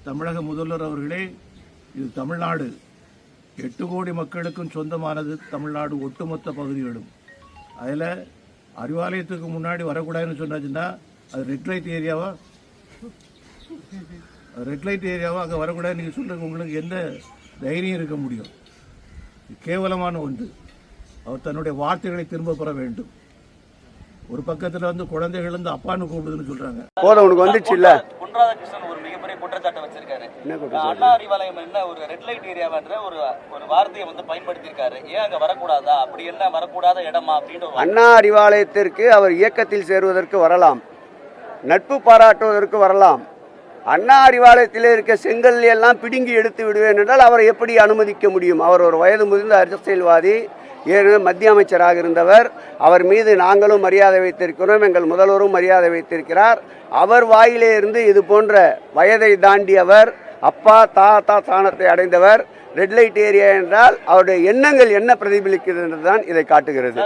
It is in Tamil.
தமிழக முதல்வர் அவர்களே, இது தமிழ்நாடு 8 கோடி மக்களுக்கும் சொந்தமானது. தமிழ்நாடு ஒட்டுமொத்த பகுதிகளும் அதில் அறிவாலயத்துக்கு முன்னாடி வரக்கூடாதுன்னு சொன்னாச்சுன்னா அது ரெட் லைட் ஏரியாவா? அங்கே வரக்கூடாது நீங்கள் சொல்லுங்க. உங்களுக்கு எந்த தைரியம் இருக்க முடியும்? கேவலமான ஒன்று. அவர் தன்னுடைய வார்த்தைகளை திரும்ப பெற வேண்டும். ஒரு பக்கத்தில் குழந்தைகள் அப்பான்னு கூப்பிடுதுன்னு சொல்றாங்க. போதும், உனக்கு வந்துச்சு இல்ல? பொன்ராதாகிருஷ்ணன் ஒரு மிகப்பெரிய குற்றச்சாட்டை வச்சிருக்காரு. அண்ணா அறிவாலயம் என்ன ஒரு ரெட் லைட் ஏரியாவன்ற ஒரு வார்த்தையை பயன்படுத்தியிருக்காரு. ஏன் அங்க வரக்கூடாதா? அப்படி என்ன வரக்கூடாத இடமா அப்படின்னு. அண்ணா அறிவாலயத்திற்கு அவர் இயக்கத்தில் சேருவதற்கு வரலாம், நட்பு பாராட்டுவதற்கு வரலாம். அண்ணா அறிவாலயத்தில் இருக்க செங்கல் எல்லாம் பிடுங்கி எடுத்து விடுவேன் என்றால் அவரை எப்படி அனுமதிக்க முடியும்? அவர் ஒரு வயது முதிர்ந்த அரசியல்வாதி, ஏற்கனவே மத்திய அமைச்சராக இருந்தவர். அவர் மீது நாங்களும் மரியாதை வைத்திருக்கிறோம், எங்கள் முதல்வரும் மரியாதை வைத்திருக்கிறார். அவர் வாயிலே இருந்து இது போன்ற வயதை தாண்டியவர், அப்பா தாத்தா ஸ்தானத்தை அடைந்தவர். ரெட் லைட் ஏரியா என்றால் அவருடைய எண்ணங்கள் என்ன பிரதிபலிக்கிறது என்றுதான் இதை காட்டுகிறது.